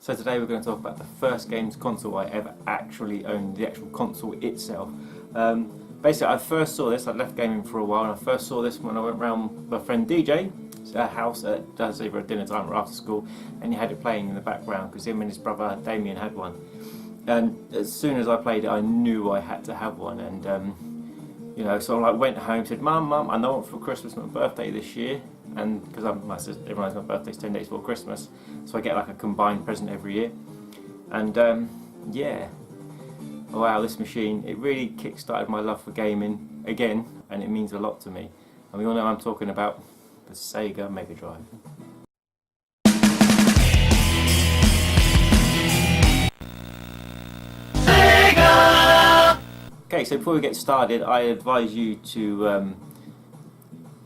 So today we're going to talk about the first games console I ever actually owned, the actual console itself. Basically, I first saw this, I'd left gaming for a while, and I first saw this when I went round my friend DJ's house at either at dinner time or after school, and he had it playing in the background because him and his brother Damien had one. And as soon as I played it, I knew I had to have one, and you know, so I went home and said, Mum, I know what for Christmas, my birthday this year, and because everyone knows my birthday's 10 days before Christmas, so I get like a combined present every year. And yeah, wow, this machine, it really kick-started my love for gaming again, and it means a lot to me. And we all know I'm talking about the Sega Mega Drive. Okay, so before we get started, I advise you to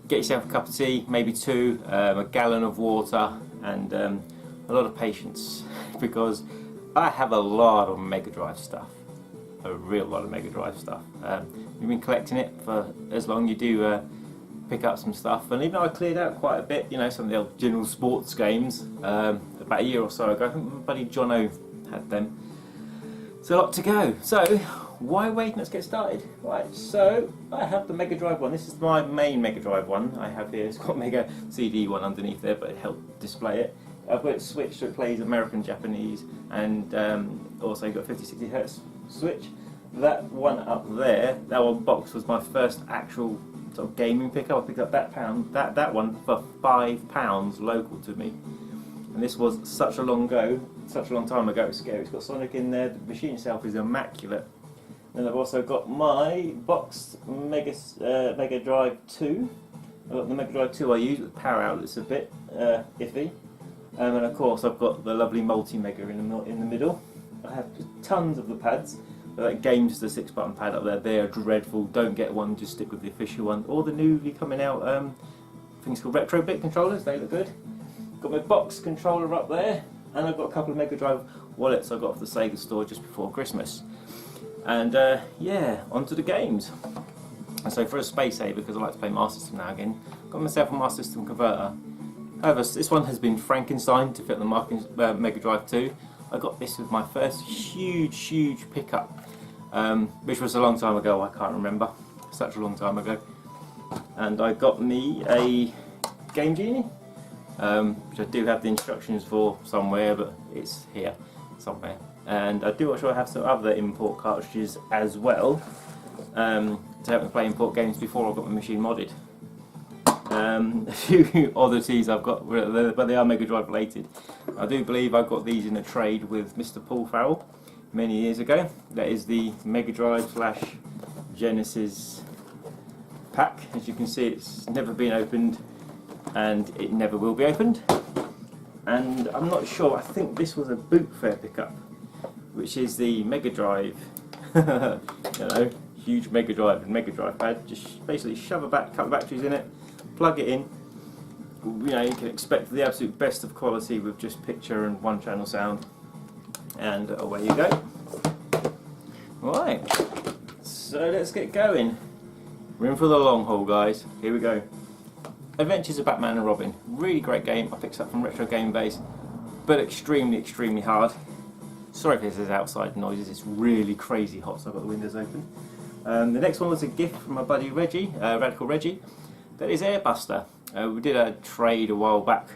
get yourself a cup of tea, maybe two, a gallon of water, and a lot of patience, because I have a lot of Mega Drive stuff, a real lot of Mega Drive stuff. You've been collecting it for as long, you do pick up some stuff, and even though I cleared out quite a bit, you know, some of the old general sports games, about a year or so ago, I think my buddy Jono had them. It's a lot to go. So why wait? Let's get started. Right, so I have the Mega Drive one. This is my main Mega Drive one I have here. It's got Mega CD one underneath there, but it helped display it. I've got it switched so it plays American, Japanese, and also got 50-60 Hz switch. That one up there, that one box, was my first actual sort of gaming pickup. I picked up that one for £5 local to me. And this was such a long time ago, it's scary. It's got Sonic in there, the machine itself is immaculate. Then I've also got my boxed Mega Drive 2. I've got the Mega Drive 2 I use, with the power outlet's a bit iffy. And of course I've got the lovely multi-Mega in the middle. I have tons of the pads. That game's the 6-button pad up there, they are dreadful. Don't get one, just stick with the official one. Or the newly coming out, I think it's called Retro Bit controllers, they look good. Got my box controller up there, and I've got a couple of Mega Drive wallets I got off the Sega store just before Christmas. And yeah, onto the games. And so for a space saver, because I like to play Master System now again, got myself a Master System converter. However, this one has been Frankenstein to fit the Mega Drive 2. I got this with my first huge pickup, which was a long time ago, I can't remember, such a long time ago. And I got me a Game Genie, which I do have the instructions for somewhere, but it's here somewhere. And I do actually have some other import cartridges as well, to help me play import games before I got my machine modded. A few oddities I've got, but they are Mega Drive related. I do believe I got these in a trade with Mr. Paul Farrell many years ago. That is the Mega Drive / Genesis pack. As you can see, it's never been opened and it never will be opened. And I'm not sure, I think this was a boot fair pickup, which is the Mega Drive, you know, huge Mega Drive and Mega Drive pad. Just basically shove a couple of batteries in it, plug it in. You know, you can expect the absolute best of quality with just picture and one channel sound, and away you go. Right, so let's get going. We're in for the long haul, guys. Here we go. Adventures of Batman and Robin. Really great game. I picked it up from Retro Game Base, but extremely hard. Sorry if there's outside noises, it's really crazy hot, so I've got the windows open. The next one was a gift from my buddy Reggie, Radical Reggie. That is Airbuster. We did a trade a while back,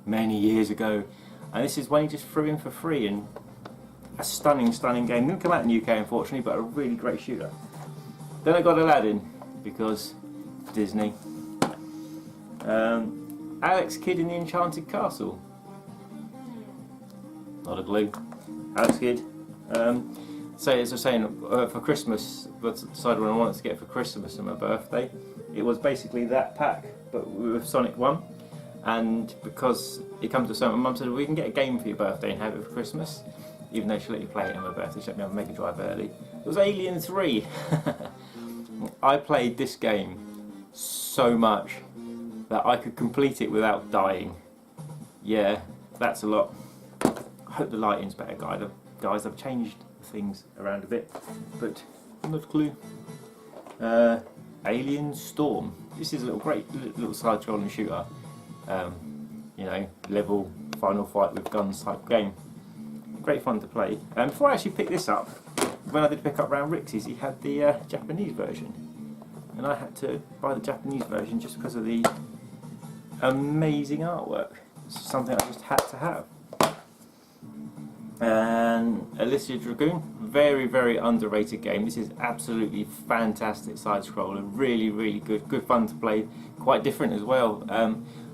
many years ago, and this is one he just threw in for free, and a stunning game. Didn't come out in the UK unfortunately, but a really great shooter. Then I got Aladdin, because Disney. Alex Kidd in the Enchanted Castle. Not a clue. Alex Kidd. So as I was saying, for Christmas, I decided what I wanted to get for Christmas and my birthday. It was basically that pack, but with Sonic 1. And because it comes to so, my mum said, well, we can get a game for your birthday and have it for Christmas. Even though she let you play it on my birthday, she let me have a Mega Drive early. It was Alien 3. I played this game so much that I could complete it without dying. Yeah, that's a lot. I hope the lighting's better, guys. I've changed things around a bit, but not a clue. Alien Storm. This is a great little side-scrolling shooter. You know, level final fight with guns type game. great fun to play. Before I actually picked this up, when I did pick up round Rix's, he had the Japanese version, and I had to buy the Japanese version just because of the amazing artwork. It's something I just had to have. And Elysia Dragoon, very, very underrated game. This is absolutely fantastic side scroller, really, really good fun to play, quite different as well.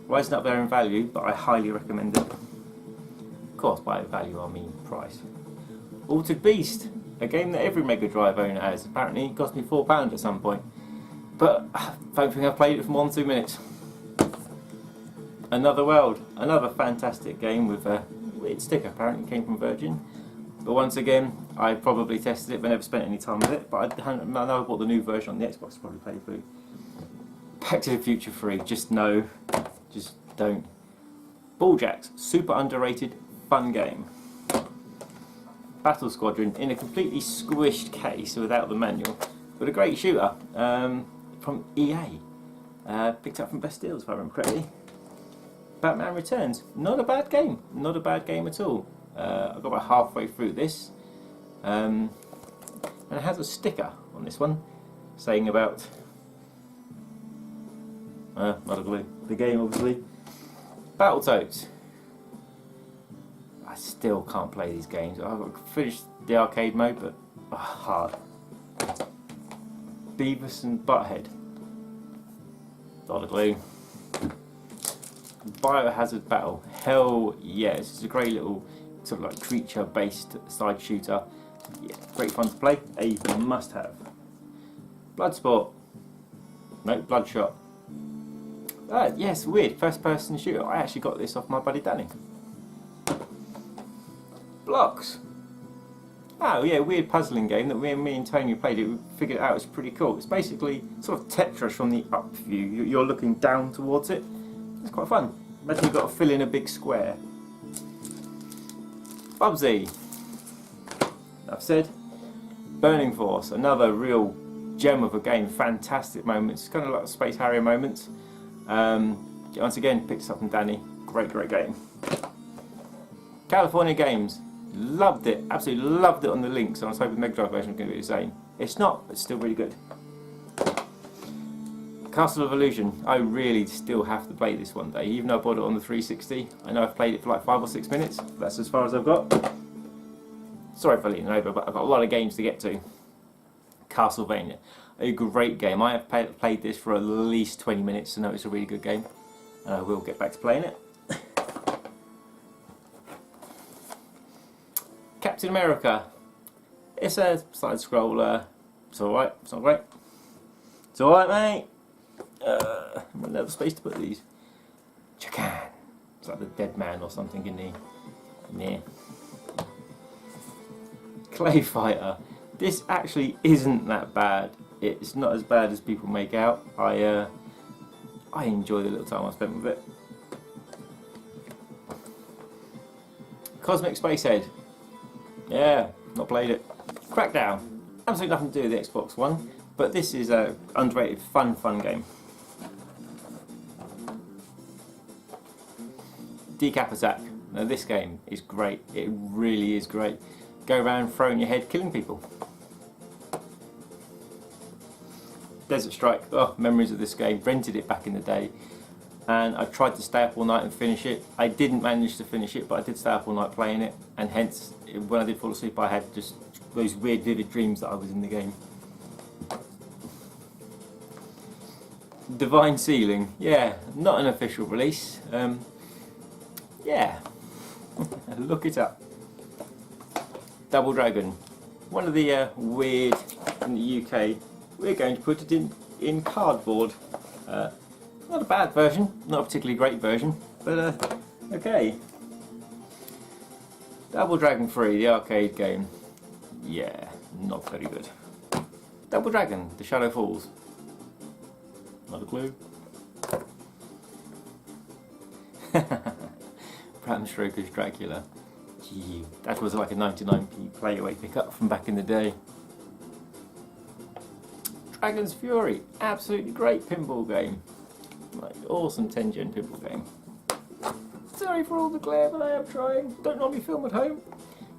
Rising up there in value, but I highly recommend it. Of course, by value I mean price. Altered Beast, a game that every Mega Drive owner has. Apparently it cost me £4 at some point, but I don't think I've played it for more than 2 minutes. Another World, another fantastic game with a weird sticker, apparently came from Virgin. But once again, I probably tested it but never spent any time with it, but I know I bought the new version on the Xbox to probably play through. Back to the Future 3, just no, just don't. Balljacks, super underrated, fun game. Battle Squadron, in a completely squished case without the manual, but a great shooter from EA. Picked up from Best Deals if I remember correctly. Batman Returns, not a bad game, not a bad game at all. I got about halfway through this, and it has a sticker on this one saying about, not a clue, the game obviously. Battletoads, I still can't play these games. I've finished the arcade mode, but hard. Beavis and Butthead, not a clue. Biohazard Battle, hell yes, it's a great little sort of like creature based side shooter. Yeah, great fun to play, a must have. Bloodsport, no, Bloodshot. Yes, weird, first person shooter. I actually got this off my buddy Danny. Blocks. Oh yeah, weird puzzling game that me and Tony played it. We figured it out, it's pretty cool. It's basically sort of Tetris from the up view. You're looking down towards it. It's quite fun. Imagine you've got to fill in a big square. Bubsy. Enough said. Burning Force, another real gem of a game. Fantastic moments. It's kind of like Space Harrier moments. Once again, picked this up from Danny. Great game. California Games. Loved it. Absolutely loved it on the links. I was hoping the Mega Drive version was going to be the same. It's not, but it's still really good. Castle of Illusion, I really still have to play this one day, even though I bought it on the 360. I know I've played it for like 5 or 6 minutes, that's as far as I've got. Sorry for leaning over, but I've got a lot of games to get to. Castlevania, a great game. I have played this for at least 20 minutes, so no, it's a really good game. And I will get back to playing it. Captain America, it's a side scroller, it's alright, it's not great. It's alright mate. I'm running out of space to put these. Chakan. It's like the dead man or something in there. Clay Fighter. This actually isn't that bad. It's not as bad as people make out. I enjoy the little time I spent with it. Cosmic Spacehead. Yeah, not played it. Crackdown. Absolutely nothing to do with the Xbox One, but this is a underrated fun game. Decap Attack. Now this game is great. It really is great. Go around throwing your head, killing people. Desert Strike. Oh, memories of this game. Rented it back in the day, and I tried to stay up all night and finish it. I didn't manage to finish it, but I did stay up all night playing it, and hence when I did fall asleep I had just those weird vivid dreams that I was in the game. Divine Ceiling. Yeah, not an official release. Yeah, look it up. Double Dragon, one of the weird in the UK. We're going to put it in cardboard. Not a bad version, not a particularly great version, but okay. Double Dragon 3, the arcade game. Yeah, not very good. Double Dragon, The Shadow Falls. Not a clue. Bram Stoker's Dracula. Gee, that was like a 99p play-away pickup from back in the day. Dragon's Fury, absolutely great pinball game. Like, awesome 10-gen pinball game. Sorry for all the glare, but I am trying. Don't normally film at home.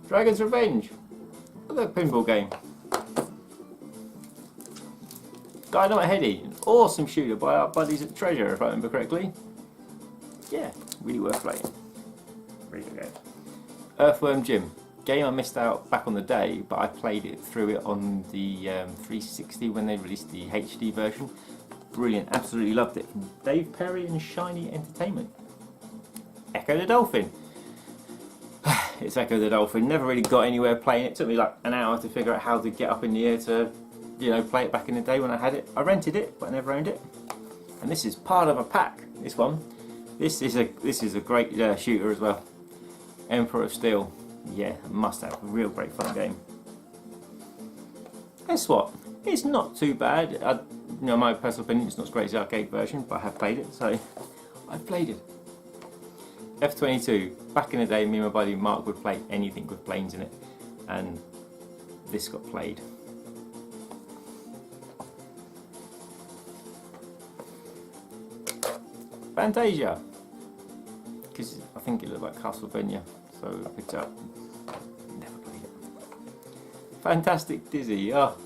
Dragon's Revenge. Another pinball game. Dynamite Heady, an awesome shooter by our buddies at Treasure, if I remember correctly. Yeah, really worth playing. Really good game. Earthworm Jim, game I missed out back on the day, but I played it through it on the 360 when they released the HD version. Brilliant, absolutely loved it. From Dave Perry and Shiny Entertainment. Echo the Dolphin. It's Echo the Dolphin. Never really got anywhere playing it. It took me like an hour to figure out how to get up in the air to, you know, play it back in the day when I had it. I rented it, but I never owned it. And this is part of a pack. This one. This is a great shooter as well. Emperor of Steel. Yeah, must have. A real great fun game. Guess what? It's not too bad. You know, my personal opinion, it's not as great as the arcade version, but I have played it, so I've played it. F-22. Back in the day, me and my buddy Mark would play anything with planes in it, and this got played. Fantasia, because I think it looked like Castlevania, so I picked it up. Never played it. Fantastic Dizzy. Oh,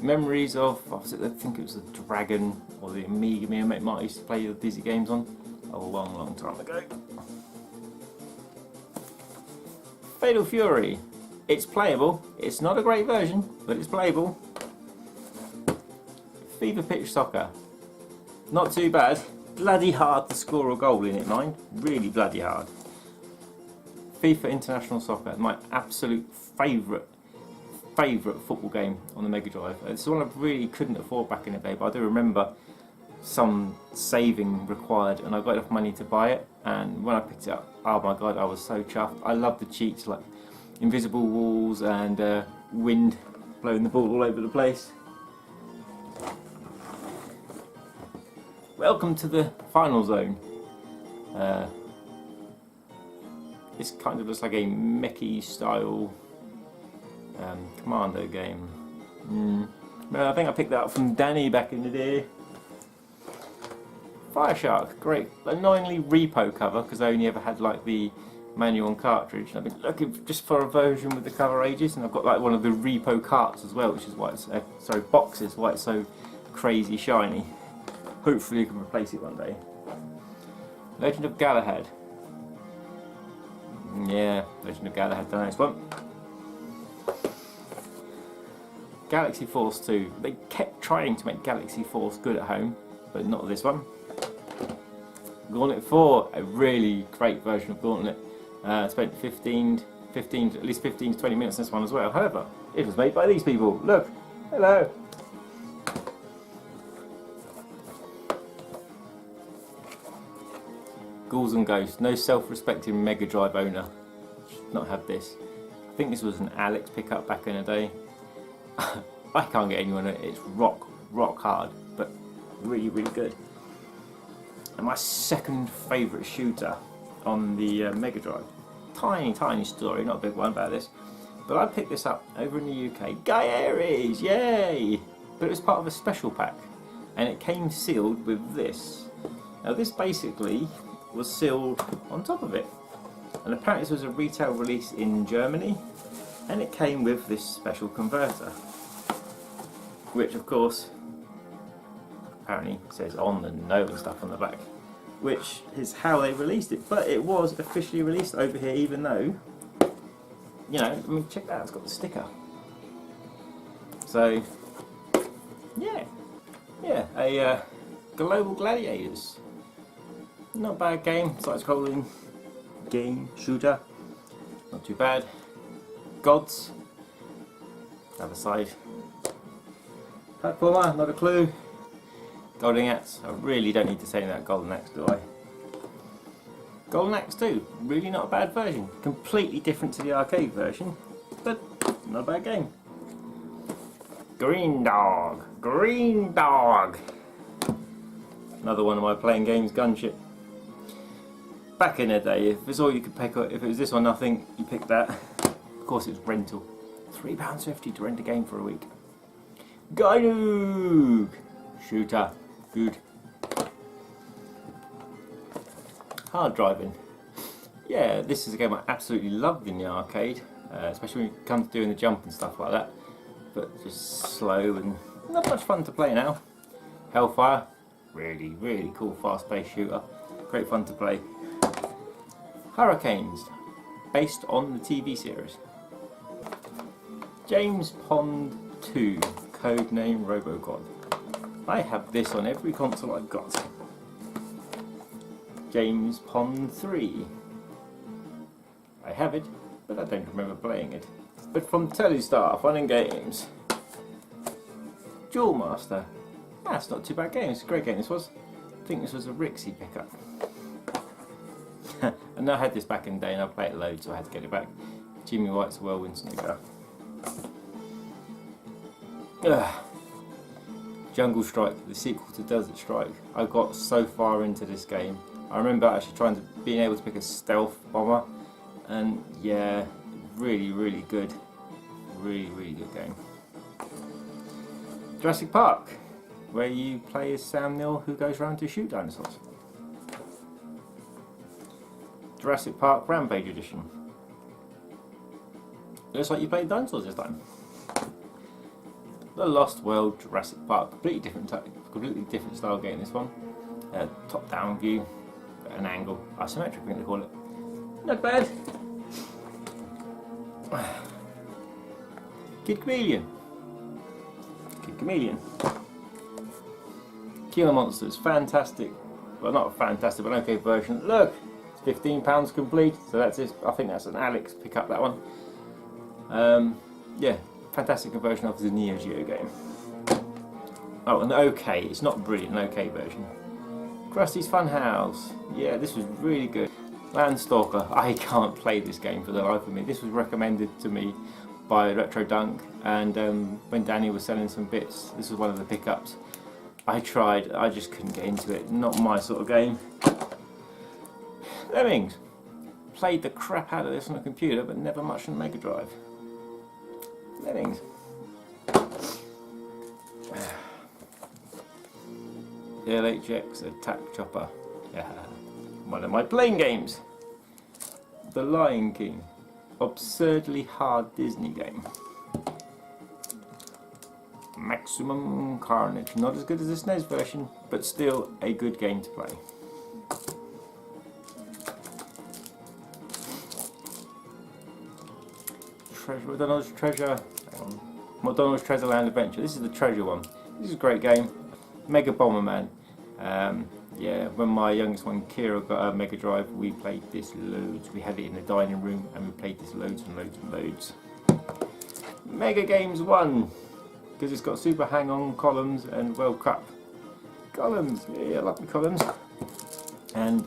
memories of, I think it was the Dragon or the Amiga. Me and mate Mark used to play the Dizzy games on a long time ago. Fatal Fury. It's playable. It's not a great version, but it's playable. Fever Pitch Soccer. Not too bad. Bloody hard to score a goal in it, mind. Really bloody hard. FIFA International Soccer. My absolute favourite football game on the Mega Drive. It's one I really couldn't afford back in the day, but I do remember some saving required, and I got enough money to buy it. And when I picked it up, oh my god, I was so chuffed. I love the cheats like invisible walls and wind blowing the ball all over the place. Welcome to the final zone. This kind of looks like a mechie style commando game. No, I think I picked that up from Danny back in the day. Fire Shark, great. Annoyingly repo cover, because I only ever had like the manual and cartridge. And I've been looking just for a version with the cover ages, and I've got like one of the repo carts as well, which is why it's sorry, boxes, why it's so crazy shiny. Hopefully you can replace it one day. Legend of Galahad. Yeah, Legend of Galahad, the nice one. Galaxy Force 2. They kept trying to make Galaxy Force good at home, but not this one. Gauntlet 4, a really great version of Gauntlet. Spent at least 15 to 20 minutes on this one as well. However, it was made by these people. Look, hello. Ghouls and Ghosts. No self-respecting Mega Drive owner should not have this. I think this was an Alex pickup back in the day. I can't get anyone. It's rock hard, but really good. And my second favourite shooter on the Mega Drive. Tiny story, not a big one about this. But I picked this up over in the UK. Guy Aries, yay! But it was part of a special pack, and it came sealed with this. Now this basically was sealed on top of it, and apparently this was a retail release in Germany, and it came with this special converter, which of course apparently says on the no and stuff on the back, which is how they released it. But it was officially released over here, even though, you know, I mean, check that out, it's got the sticker. So yeah, a Global Gladiators. Not a bad game, side-scrolling game, shooter, not too bad. Gods, other side. Platformer, not a clue. Golden Axe, I really don't need to say that Golden Axe, do I? Golden Axe 2, really not a bad version. Completely different to the arcade version, but not a bad game. Green Dog, another one of my playing games, Gunship. Back in the day, if it's all you could pick up, if it was this or nothing, you picked that. Of course, it was rental. £3.50 to rent a game for a week. Gynook! Shooter. Good. Hard Driving. Yeah, this is a game I absolutely loved in the arcade. especially when it comes to doing the jump and stuff like that. But just slow and not much fun to play now. Hellfire, really cool fast-paced shooter, great fun to play. Hurricanes, based on the TV series. James Pond 2, codename RoboGod. I have this on every console I've got. James Pond 3. I have it, but I don't remember playing it. But from Telestar, Fun and Games. Duel Master. That's not too bad game, it's a great game this was. I think this was a Rixie pickup. And I had this back in the day and I played it loads, so I had to get it back. Jimmy White's Whirlwind Snooker. Jungle Strike, the sequel to Desert Strike. I got so far into this game. I remember actually being able to pick a stealth bomber, and yeah, really good. Really good game. Jurassic Park, where you play as Sam Neill who goes around to shoot dinosaurs. Jurassic Park Rampage Edition. Looks like you played dinosaurs this time. The Lost World Jurassic Park, completely different style game this one. Top down view, an angle, isometric I think they call it. Not bad. Kid Chameleon. Killer Monsters, fantastic. Well, not fantastic, but an okay version. Look, it's £15 complete, so that's it. I think that's an Alex pick up that one. Yeah, fantastic conversion of the Neo Geo game. Oh, an okay, it's not brilliant, an okay version. Krusty's Funhouse, yeah, this was really good. Landstalker, I can't play this game for the life of me. This was recommended to me by Retro Dunk, and when Danny was selling some bits, this was one of the pickups. I tried, I just couldn't get into it, not my sort of game. Lemmings, played the crap out of this on a computer, but never much on Mega Drive. Lemmings. The LHX Attack Chopper, yeah, one of my playing games. The Lion King, absurdly hard Disney game. Maximum Carnage, not as good as the SNES version, but still a good game to play. McDonald's Treasure, McDonald's Treasureland Adventure. This is the treasure one. This is a great game. Mega Bomberman. Yeah, when my youngest one, Kira, got a Mega Drive, we played this loads. We had it in the dining room and we played this loads and loads. Mega Games 1, because it's got super hang-on columns and World Cup columns. Yeah, I love the columns. And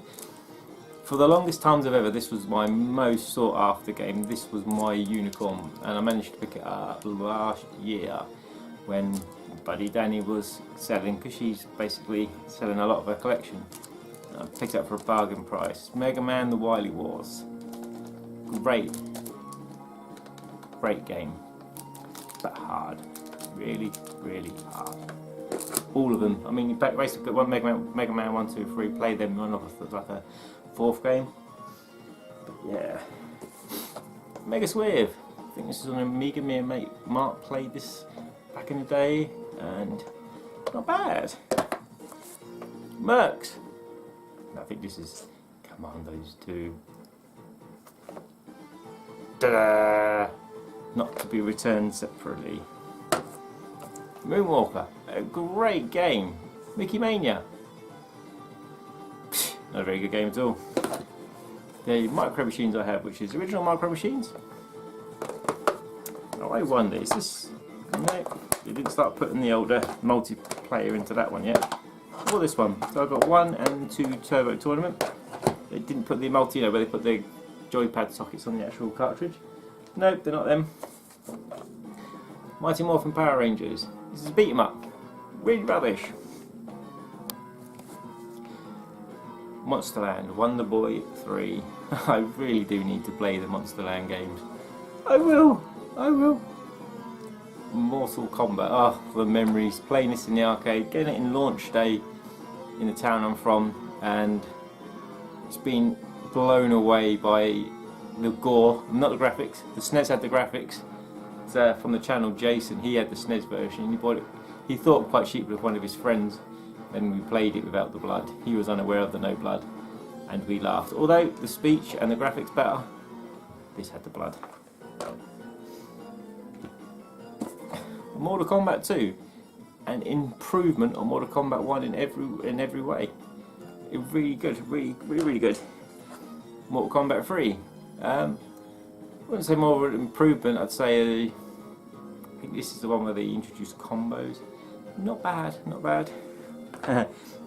for the longest times of ever, this was my most sought after game. This was my unicorn, and I managed to pick it up last year when Buddy Danny was selling, because she's basically selling a lot of her collection. I picked it up for a bargain price. Mega Man: The Wily Wars. Great game, but hard. Really hard. All of them. I mean, you basically got one Mega Man 1, 2, 3. Play them. One of us like a fourth game. But yeah. Mega Swerve. I think this is on Amiga. Me and mate Mark played this back in the day, and not bad. Mercs. I think this is Commandos 2. Ta-da! Not to be returned separately. Moonwalker, a great game. Mickey Mania. Not a very good game at all. The Micro Machines I have, which is original Micro Machines. Now I wonder, is this... No, they didn't start putting the older multiplayer into that one yet. Or this one. So I've got 1 and 2 Turbo Tournament. They didn't put the multi, where they put the joypad sockets on the actual cartridge. Nope, they're not them. Mighty Morphin Power Rangers. This is a beat 'em up. Really rubbish. Monsterland, Wonder Boy 3. I really do need to play the Monsterland games. I will. Mortal Kombat. Oh, the memories. Playing this in the arcade, getting it in launch day in the town I'm from, and it's been blown away by the gore, not the graphics. The SNES had the graphics. It's from the channel Jason. He had the SNES version. He bought it. He thought quite cheaply with one of his friends, and we played it without the blood. He was unaware of the no blood, and we laughed. Although the speech and the graphics better, this had the blood. Mortal Kombat 2, an improvement on Mortal Kombat 1 in every way. Really good, really good. Mortal Kombat 3. I wouldn't say more of an improvement. I'd say I think this is the one where they introduced combos. Not bad, not bad.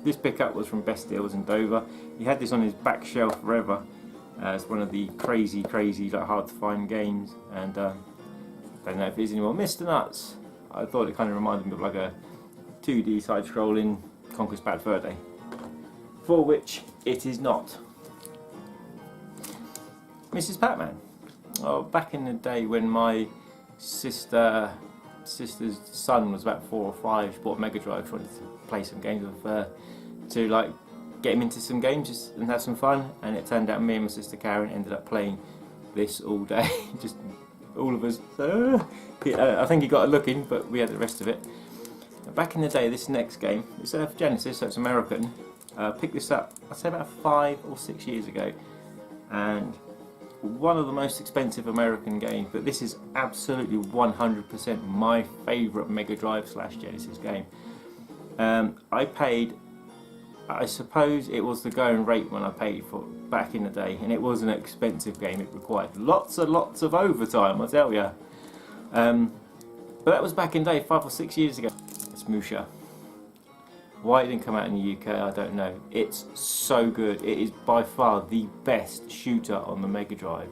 This pickup was from Best Deals in Dover. He had this on his back shelf forever. It's one of the crazy, like hard to find games, and don't know if it is anymore. Mr. Nuts. I thought it kind of reminded me of like a 2D side-scrolling Conquest Bad Fur Day, for which it is not. Mrs. Pac-Man. Oh, back in the day when my sister's son was about 4 or 5, she bought a Mega Drive, she wanted to play some games with, to like get him into some games and have some fun, and it turned out me and my sister Karen ended up playing this all day, just all of us. I think he got a look in, but we had the rest of it. Back in the day, this next game, it's a Genesis, so it's American. Picked this up, I'd say about 5 or 6 years ago, and one of the most expensive American games, but this is absolutely 100% my favourite Mega Drive / Genesis game. I paid, I suppose it was the going rate when I paid for it back in the day, and it was an expensive game. It required lots and lots of overtime, I tell you. But that was back in the day, 5 or 6 years ago. It's Musha. Why it didn't come out in the UK, I don't know. It's so good. It is by far the best shooter on the Mega Drive.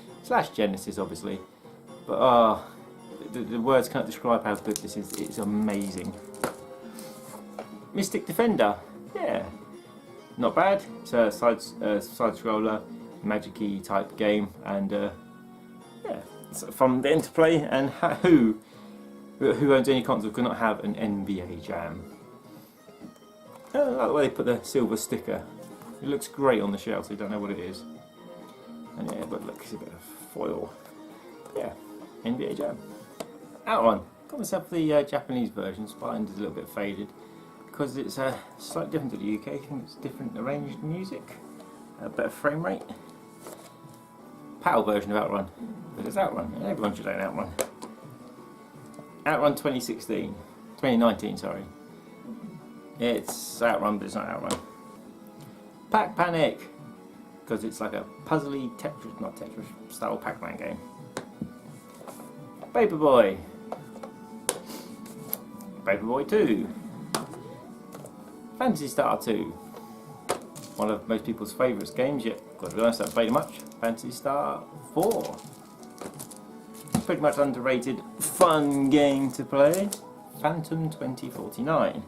/ Genesis, obviously. But the words can't describe how good this is. It's amazing. Mystic Defender. Yeah. Not bad. It's a side-scroller, magic-y type game. And yeah, it's fun then to play. And who owns any console could not have an NBA Jam? I like the way they put the silver sticker. It looks great on the shelf, so you don't know what it is. And yeah, but look, it's a bit of foil. Yeah, NBA Jam. Outrun. Got myself the Japanese version. Spine is a little bit faded because it's slightly different to the UK. I think it's different arranged music, a better frame rate. PAL version of Outrun. But it's Outrun. Everyone should own Outrun. Outrun 2019, sorry. It's Outrun, but it's not Outrun. Pac Panic, because it's like a puzzly Tetris, not Tetris, style Pac-Man game. Paperboy. Paperboy 2. Phantasy Star 2. One of most people's favourite games, yet got to be honest, I haven't played it much. Phantasy Star 4. Pretty much underrated, fun game to play. Phantom 2049.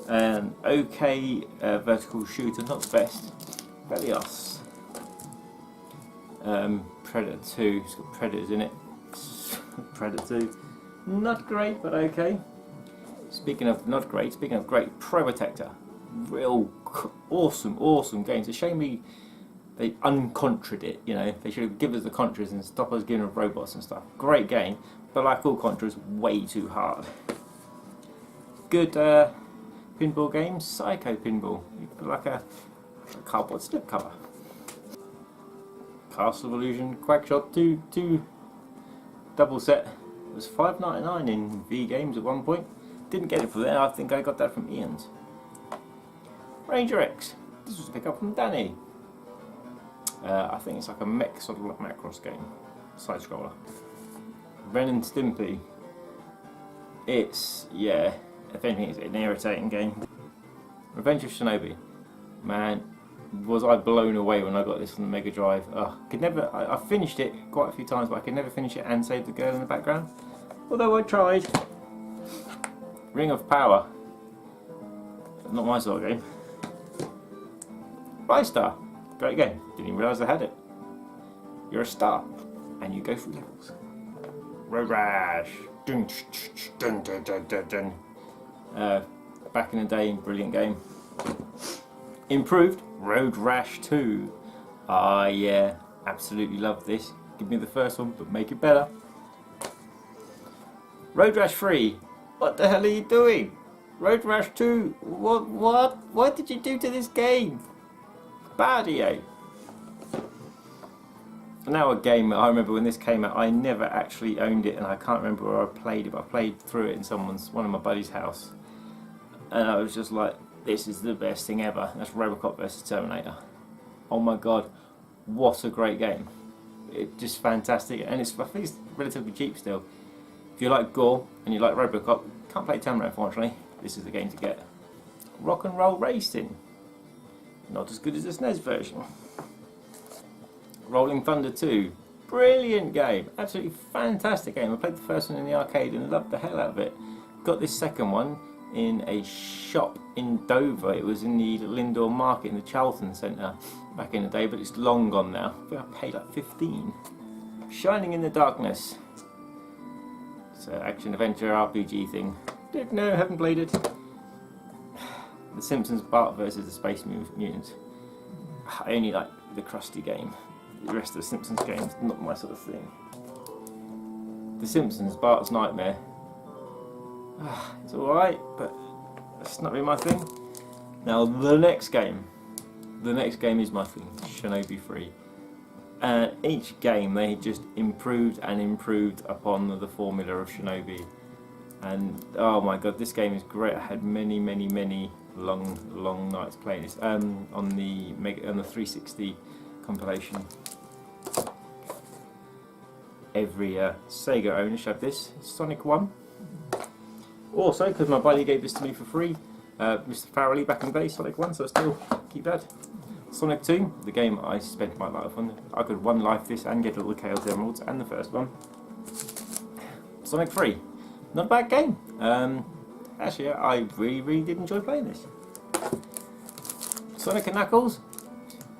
Okay, vertical shooter, not the best. Velios. Predator 2, it's got predators in it. Predator 2, not great, but okay. Speaking of not great, speaking of great, Protector. Real awesome games. It's a shame they uncontred it, you know. They should have given us the contras and stop us giving us robots and stuff. Great game, but like all contras, way too hard. Good pinball games, Psycho Pinball. You put like a cardboard slip cover. Castle of Illusion, Quackshot 2 double set. It was $5.99 in V Games at one point. Didn't get it from there, I think I got that from Ian's. Ranger X. This was a pick up from Danny. I think it's like a mech sort of like Macross game. Side scroller. Ren and Stimpy. It's, yeah, if anything, it's an irritating game. Revenge of Shinobi. Man, was I blown away when I got this from the Mega Drive. I finished it quite a few times, but I could never finish it and save the girl in the background. Although I tried. Ring of Power. Not my sort of game. Star. Great game. Didn't even realise I had it. You're a star, and you go through levels. Road Rash. Dun, dun, dun, dun, dun, dun. Back in the day, brilliant game. Improved. Road Rash 2. Ah, yeah. Absolutely love this. Give me the first one, but make it better. Road Rash 3. What the hell are you doing? Road Rash 2. What did you do to this game? Bad EA. Now a game, I remember when this came out, I never actually owned it, and I can't remember where I played it, but I played through it in one of my buddy's house. And I was just like, this is the best thing ever. That's Robocop vs Terminator. Oh my god, what a great game. It's just fantastic, and I think it's relatively cheap still. If you like gore and you like Robocop, can't play Terminator unfortunately, this is the game to get. Rock and Roll Racing. Not as good as the SNES version. Rolling Thunder 2. Brilliant game. Absolutely fantastic game. I played the first one in the arcade and loved the hell out of it. Got this second one in a shop in Dover. It was in the little indoor market in the Charlton Centre back in the day, but it's long gone now. I think I paid like 15. Shining in the Darkness. It's an action adventure RPG thing. No, haven't played it. The Simpsons Bart versus the Space Mutants. I only like the Krusty game. The rest of the Simpsons games, not my sort of thing. The Simpsons Bart's Nightmare. It's alright, but it's not really my thing. Now the next game. The next game is my thing. Shinobi 3. And each game they just improved and improved upon the formula of Shinobi. And oh my god, this game is great. I had many long nights playing this on the 360 compilation. Every Sega owner should have this. Sonic 1. Also, because my buddy gave this to me for free, Mr. Farrelly back in the day, Sonic 1, so I still keep that. Sonic 2, the game I spent my life on. I could one life this and get all the Chaos Emeralds and the first one. Sonic 3. Not a bad game. Actually, I really did enjoy playing this. Sonic & Knuckles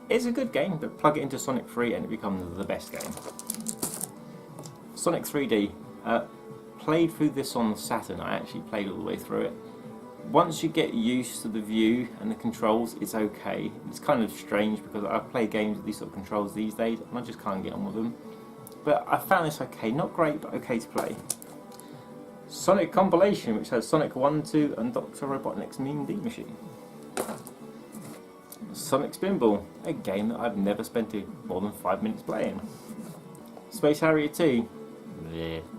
is a good game, but plug it into Sonic 3 and it becomes the best game. Sonic 3D. Played through this on Saturn. I actually played all the way through it. Once you get used to the view and the controls, it's okay. It's kind of strange because I play games with these sort of controls these days and I just can't get on with them. But I found this okay. Not great, but okay to play. Sonic Compilation, which has Sonic 1, 2 and Dr. Robotnik's Mean Beat Machine. Sonic Spinball, a game that I've never spent more than 5 minutes playing. Space Harrier 2,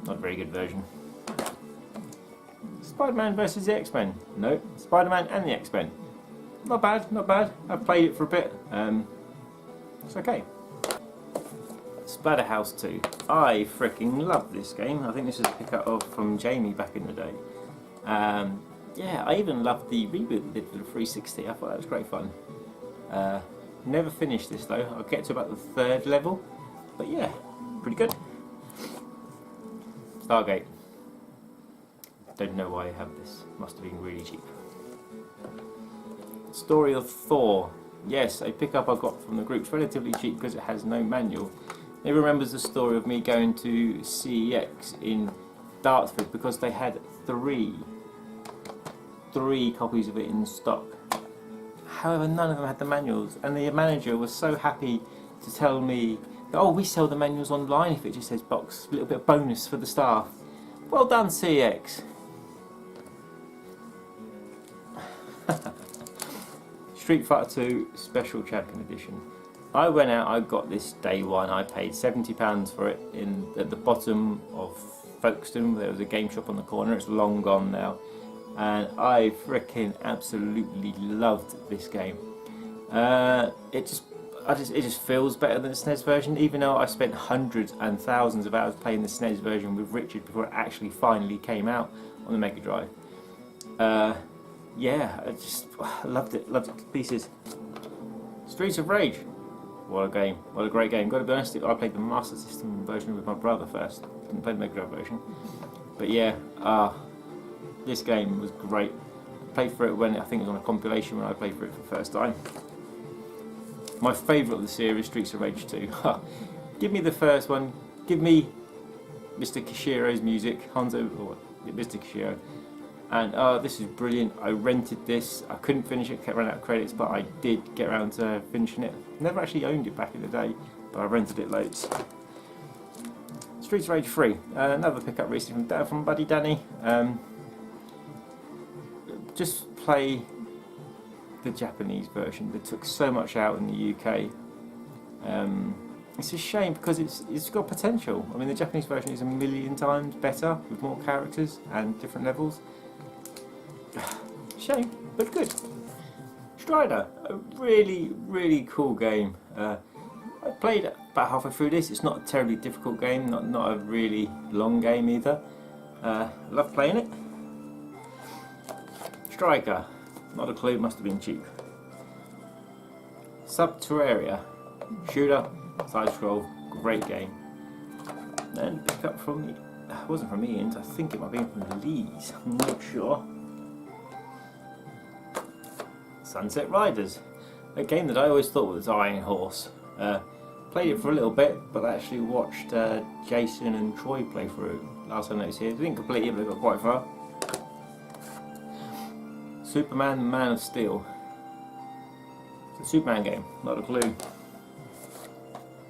not a very good version. Spider-Man vs the X-Men, no. Spider-Man and the X-Men, not bad, not bad. I've played it for a bit, it's okay. Splatterhouse 2, I freaking love this game. I think this is a pickup from Jamie back in the day. Yeah, I even loved the reboot they did for the 360. I thought that was great fun. Never finished this though. I'll get to about the 3rd level, but yeah, pretty good. Stargate. Don't know why I have this. Must have been really cheap. Story of Thor. Yes, a pickup I got from the group. It's relatively cheap because it has no manual. It remembers the story of me going to CEX in Dartford because they had three copies of it in stock. However, none of them had the manuals, and the manager was so happy to tell me that, oh, we sell the manuals online if it just says box, a little bit of bonus for the staff. Well done, CEX. Street Fighter 2 Special Champion Edition. I went out, I got this day one, I paid £70 for it at the bottom of Folkestone. There was a game shop on the corner, it's long gone now. And I freaking absolutely loved this game. It just feels better than the SNES version, even though I spent hundreds and thousands of hours playing the SNES version with Richard before it actually finally came out on the Mega Drive. Yeah, I loved it to pieces. Streets of Rage. What a game, what a great game. Got to be honest, I played the Master System version with my brother first. Didn't play the Mega Drive version. But yeah, this game was great. I played for it when I think it was on a compilation when I played for it for the first time. My favourite of the series, Streets of Rage 2. Give me the first one. Give me Mr. Kishiro's music, Hanzo, or Mr. Kishiro. And this is brilliant. I rented this. I couldn't finish it, kept running out of credits, but I did get around to finishing it. Never actually owned it back in the day. but I rented it loads. Streets of Rage 3, another pickup recently from Buddy Danny. Just play the Japanese version. They took so much out in the UK. It's a shame because it's got potential. I mean, the Japanese version is a million times better with more characters and different levels. Shame, but good. Strider, a really cool game. I played about halfway through this. It's not a terribly difficult game, not a really long game either. Love playing it. Striker, not a clue, must have been cheap. Subterraria, shooter, side scroll, great game. Then pick up from the, it wasn't from Ian, I think it might be from Lee's, I'm not sure. Sunset Riders, a game that I always thought was Iron Horse. Played it for a little bit, but I actually watched Jason and Troy play through last I noticed here. They didn't complete it, but they got quite far. Superman, the Man of Steel. It's a Superman game, not a clue.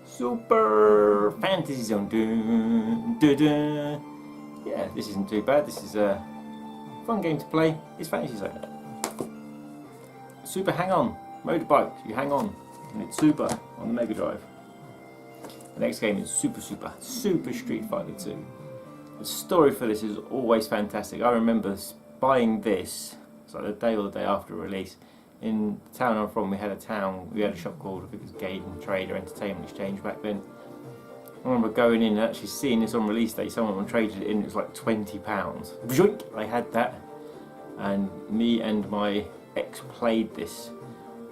Super Fantasy Zone. Dun, dun, dun. Yeah, this isn't too bad. This is a fun game to play. It's Fantasy Zone. Super Hang On. Motorbike. You hang on. And it's super on the Mega Drive. The next game is Super Street Fighter 2. The story for this is always fantastic. I remember buying this, it's like the day or the day after release. In the town I'm from, we had a shop called, I think it was Gaiden Trade or Entertainment Exchange back then. I remember going in and actually seeing this on release day. Someone traded it in, it was like £20. I had that, and me and my ex played this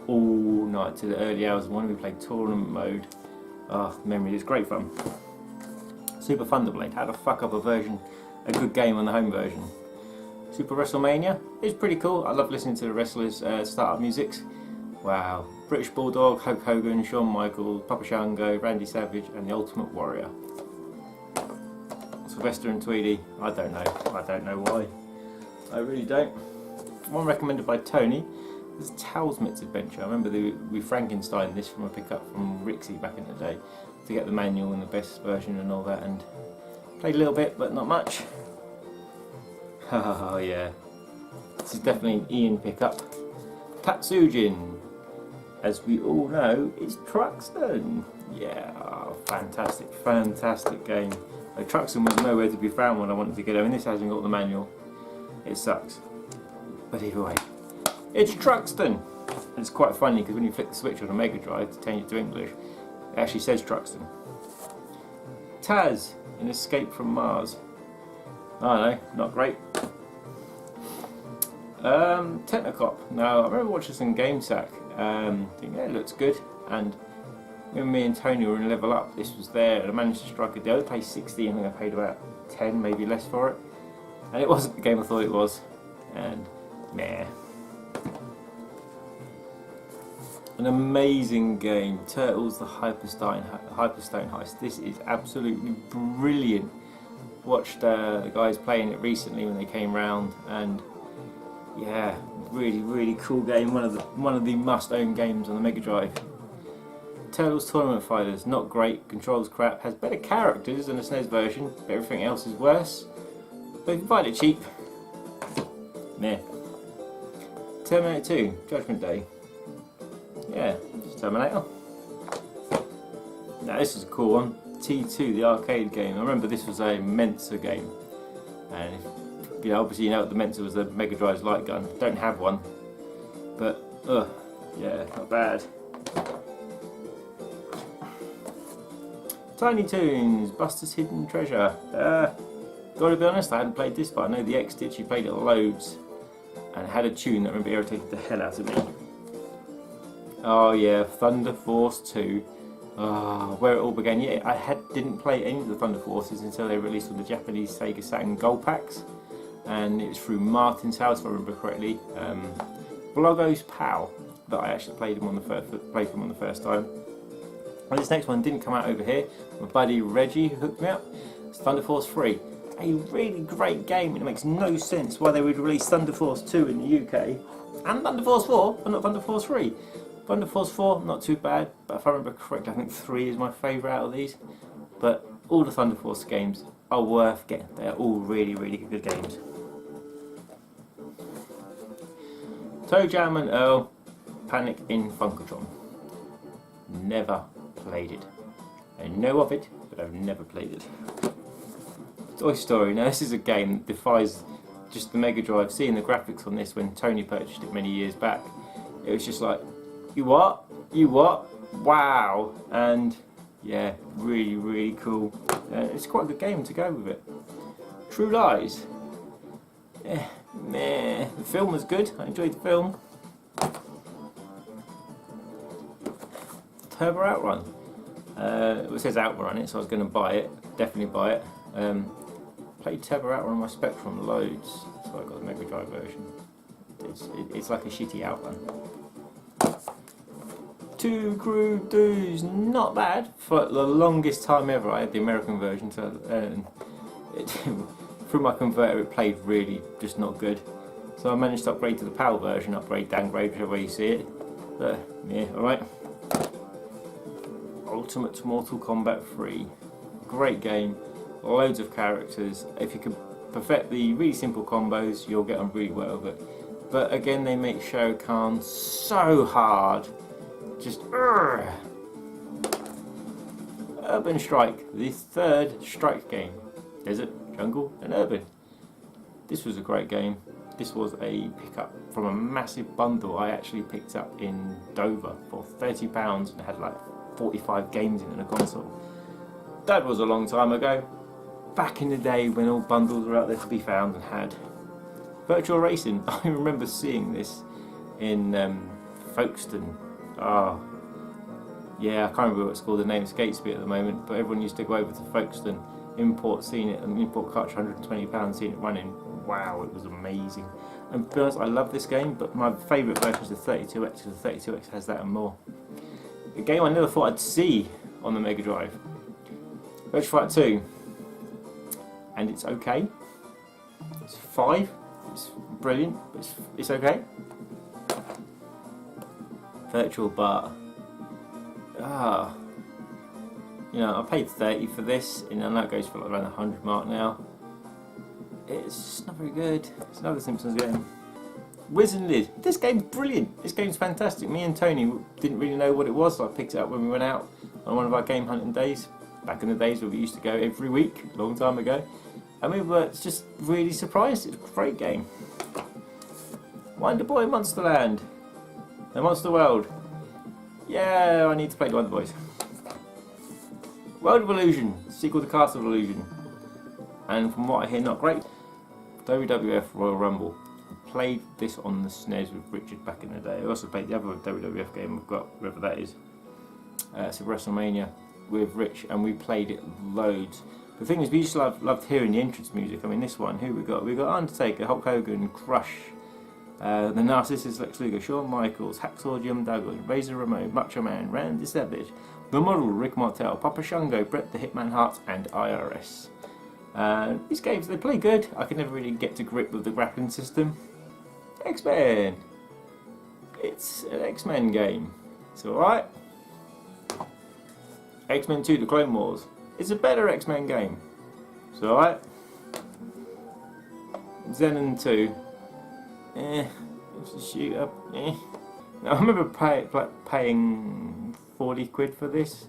all night to the early hours of the morning. We played tournament mode. Ah, memory is great fun. Super Thunderblade, how to fuck up a good game on the home version. Super WrestleMania is pretty cool. I love listening to the wrestlers' start-up musics. Wow. British Bulldog, Hulk Hogan, Shawn Michaels, Papa Shango, Randy Savage, and the Ultimate Warrior. Sylvester and Tweedy, I don't know why. I really don't. One recommended by Tony is Talisman's Adventure. I remember we Frankenstein this from a pickup from Rixie back in the day to get the manual and the best version and all that, and played a little bit but not much. Oh yeah, this is definitely an Ian pickup. Tatsujin, as we all know, is Truxton. Yeah, oh, fantastic game. Truxton was nowhere to be found when I wanted to get home, and this hasn't got the manual. It sucks. But either way, it's Truxton. And it's quite funny because when you flick the switch on a Mega Drive to change it to English, it actually says Truxton. Taz in Escape from Mars. I don't know, not great. Technocop. Now, I remember watching some GameSack. Thinking, yeah, it looks good. And when me and Tony were in Level Up, this was there, and I managed to strike a deal. I paid 60, and I paid about 10, maybe less for it. And it wasn't the game I thought it was. And meh. An amazing game, Turtles: The Hyperstone Heist. This is absolutely brilliant. Watched the guys playing it recently when they came round, and yeah, really cool game. One of the must-own games on the Mega Drive. Turtles Tournament Fighters, not great. Controls crap. Has better characters than the SNES version, but everything else is worse. But you can find it cheap. Meh. Terminator 2, Judgment Day. Yeah, it's Terminator. Now this is a cool one. T2, the arcade game. I remember this was a Mensa game, and if, obviously you know what the Mensa was, the Mega Drive's light gun. Don't have one, but yeah, not bad. Tiny Toons, Buster's Hidden Treasure. Gotta be honest, I hadn't played this, but I know the ex did. She played it loads and had a tune that I remember irritated the hell out of me. Oh yeah, Thunder Force 2. Where it all began. Yeah, I didn't play any of the Thunder Forces until they released all the Japanese Sega Saturn Gold Packs, and it was through Martin's house, if I remember correctly. Blogos Pal that I actually played him on the first time. And this next one didn't come out over here. My buddy Reggie hooked me up. It's Thunder Force 3. A really great game, and it makes no sense why they would release Thunder Force 2 in the UK and Thunder Force 4, but not Thunder Force 3. Thunder Force 4, not too bad, but if I remember correctly, I think 3 is my favourite out of these. But all the Thunder Force games are worth getting. They are all really, really good games. Toe Jam and Earl, Panic in Funkotron. Never played it. I know of it, but I've never played it. Toy Story. Now this is a game that defies just the Mega Drive. Seeing the graphics on this when Tony purchased it many years back, it was just like, you what? You what? Wow! And yeah, really, really cool. It's quite a good game to go with it. True Lies. Meh. The film was good. I enjoyed the film. Turbo Outrun. It says Outrun on it, so I was going to buy it. Definitely buy it. Played Turbo Outrun on my Spectrum loads, so I got the Mega Drive version. It's like a shitty Outrun. Two Crew Do's, not bad. For the longest time ever, I had the American version, so through my converter it played really just not good. So I managed to upgrade to the PAL version, upgrade, downgrade, whichever way you see it. But yeah, alright. Ultimate Mortal Kombat 3. Great game, loads of characters. If you can perfect the really simple combos, you'll get on really well with it. But again, they make Shao Kahn so hard. Just Urban Strike, the third Strike game. Desert, jungle and urban. This was a great game. This was a pickup from a massive bundle I actually picked up in Dover for £30 and had like 45 games in a console. That was a long time ago. Back in the day when all bundles were out there to be found and had. Virtual Racing, I remember seeing this in Folkestone. Yeah, I can't remember what it's called, the name escapes me at the moment, but everyone used to go over to Folkestone, seeing it, and import cartridge £120, seeing it running. Wow, it was amazing. And to be honest, I love this game, but my favourite version is the 32X, because the 32X has that and more. A game I never thought I'd see on the Mega Drive. Virtua Fighter 2. And it's okay. It's 5. It's brilliant, but it's okay. Virtual Bar. You know, I paid 30 for this, and I know it goes for like around the 100 mark now. It's just not very good. It's another Simpsons game. Wiz and Liz. This game's brilliant. This game's fantastic. Me and Tony didn't really know what it was, so I picked it up when we went out on one of our game hunting days. Back in the days where we used to go every week, a long time ago. And we were just really surprised. It's a great game. Wonder Boy Monsterland. The Monster World. Yeah, I need to play the Wonder Boys. World of Illusion, sequel to Castle of Illusion. And from what I hear, not great. WWF Royal Rumble. I played this on the SNES with Richard back in the day. I also played the other WWF game we've got, whatever that is. It's WrestleMania with Rich, and we played it loads. The thing is, we used to loved hearing the entrance music. I mean, this one, who we got? We got Undertaker, Hulk Hogan, Crush, the Narcissus, Lex Luger, Shawn Michaels, Hacksaw Jim Duggan, Razor Ramon, Macho Man, Randy Savage, The Model, Rick Martel, Papa Shango, Bret the Hitman Hart, and IRS. These games, they play good. I can never really get to grip with the grappling system. X-Men. It's an X-Men game. It's alright. X-Men 2 The Clone Wars. It's a better X-Men game. It's alright. Xenon 2. It's a shoot up. Now, I remember paying 40 quid for this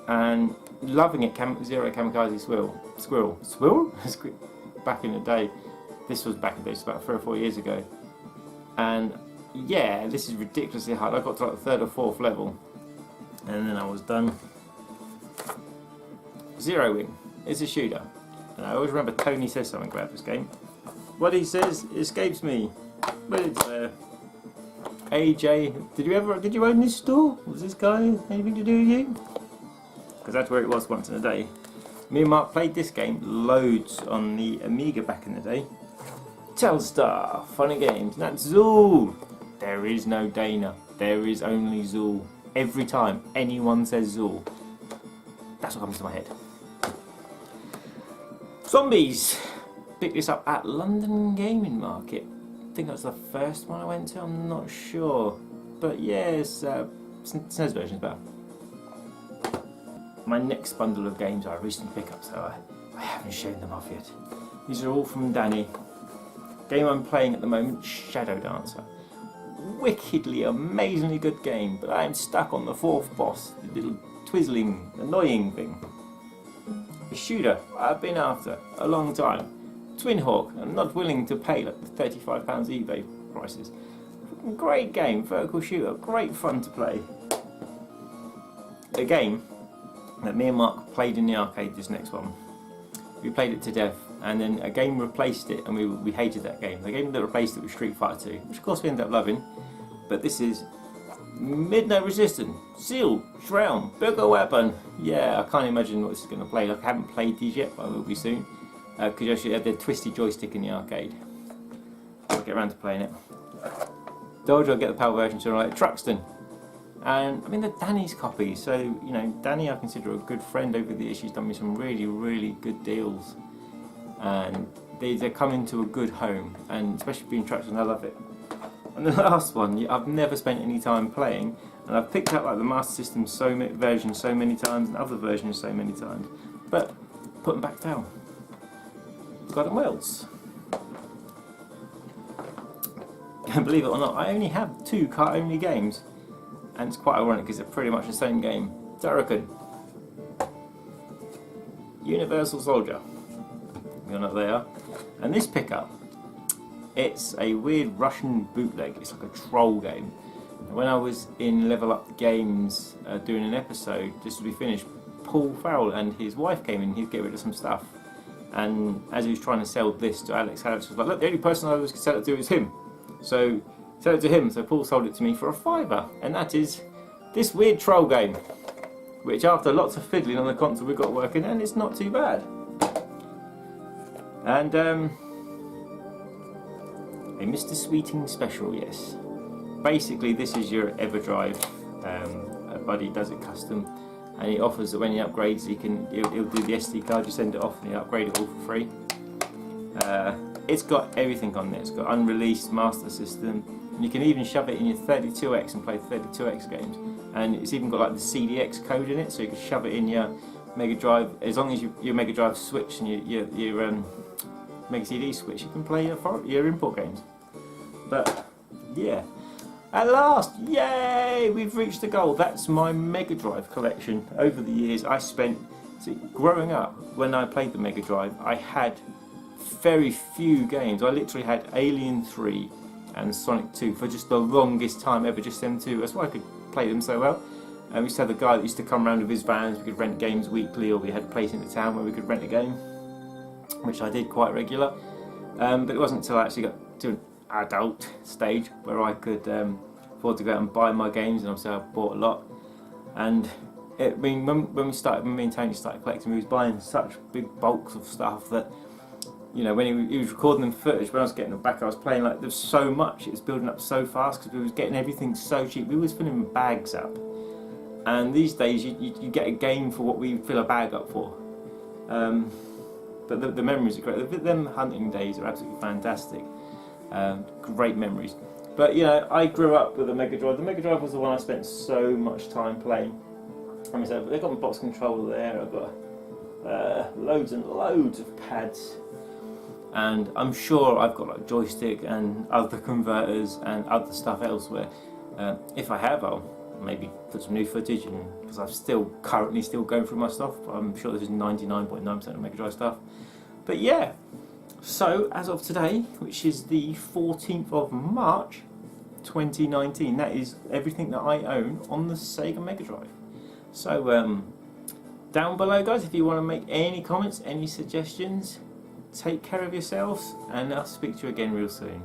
and loving it. Zero Kamikaze Squirrel? Back in the day. This was back in the day, it's about 3 or 4 years ago. And yeah, this is ridiculously hard. I got to like the 3rd or 4th level and then I was done. Zero Wing. It's a shooter. And I always remember Tony says something about this game. What he says escapes me. But it's AJ, did you own this store? Was this guy anything to do with you? Because that's where it was once in a day. Me and Mark played this game loads on the Amiga back in the day. Telstar, funny games. That's Zool. There is no Dana. There is only Zool. Every time anyone says Zool, that's what comes to my head. Zombies. Picked this up at London Gaming Market. I think that was the first one I went to, I'm not sure. but yes, SNES version is better. My next bundle of games I recently picked up, so I haven't shown them off yet. These are all from Danny. Game I'm playing at the moment, Shadow Dancer. Wickedly, amazingly good game, but I'm stuck on the 4th boss, the little twizzling, annoying thing. A shooter I've been after a long time. Twin Hawk, I'm not willing to pay like the £35 eBay prices. Great game, vertical shooter, great fun to play. A game that me and Mark played in the arcade, this next one. We played it to death, and then a game replaced it, and we hated that game. The game that replaced it was Street Fighter 2, which of course we ended up loving, but this is Midnight Resistance, Seal, Shroud, Bigger Weapon. Yeah, I can't imagine what this is going to play. Like, I haven't played these yet, but I will be soon, because you actually had the twisty joystick in the arcade. I'll get around to playing it. Told you I'll get the PAL version sooner or later. Truxton. And I mean, they're Danny's copies, so you know, Danny I consider a good friend over the years. She's done me some really, really good deals, and they're coming to a good home, and especially being Truxton, I love it. And the last one, I've never spent any time playing, and I've picked up like the Master System version so many times, and other versions so many times, but put them back down. Got them Wales. And believe it or not, I only have 2 cart-only games. And it's quite ironic because they're pretty much the same game. Turrican. Universal Soldier. You know what they are. And this pickup, it's a weird Russian bootleg. It's like a troll game. And when I was in Level Up Games doing an episode, just as we finished, Paul Farrell and his wife came in, he'd get rid of some stuff. And as he was trying to sell this to Alex was like, look, the only person I was going to sell it to is him. So sell it to him, so Paul sold it to me for a £5, and that is this weird troll game, which after lots of fiddling on the console we got working, and it's not too bad. And a Mr. Sweeting special, yes. Basically this is your EverDrive, a buddy does it custom, and he offers that when he upgrades he'll do the SD card, you send it off and he'll upgrade it all for free. It's got everything on there. It's got unreleased Master System. And you can even shove it in your 32X and play 32X games. And it's even got like the CDX code in it, so you can shove it in your Mega Drive. As long as your Mega Drive switch and your Mega CD switch, you can play your import games. But yeah, at last, yay! We've reached the goal. That's my Mega Drive collection. Over the years, I spent. See, growing up, when I played the Mega Drive, I had very few games. I literally had Alien 3 and Sonic 2 for just the longest time ever, just them two. That's why I could play them so well. We used to have a guy that used to come around with his vans. We could rent games weekly, or we had a place in the town where we could rent a game, which I did quite regular. But it wasn't until I actually got to an adult stage where I could afford to go out and buy my games, and obviously I bought a lot. And when me and Tony started collecting, we was buying such big bulks of stuff that, you know, when he was recording the footage, when I was getting it back, I was playing like there's so much, it was building up so fast because we was getting everything so cheap. We was filling bags up, and these days you get a game for what we fill a bag up for. But the memories are great. Them hunting days are absolutely fantastic. Great memories. But you know, I grew up with a Mega Drive. The Mega Drive was the one I spent so much time playing. I mean, so they've got my box controller there. I've got loads and loads of pads. And I'm sure I've got like joystick and other converters and other stuff elsewhere. If I have, I'll maybe put some new footage, because I'm currently still going through my stuff. I'm sure this is 99.9% of Mega Drive stuff. But yeah, so as of today, which is the 14th of March 2019, that is everything that I own on the Sega Mega Drive. So down below, guys, if you want to make any comments, any suggestions, take care of yourselves, and I'll speak to you again real soon.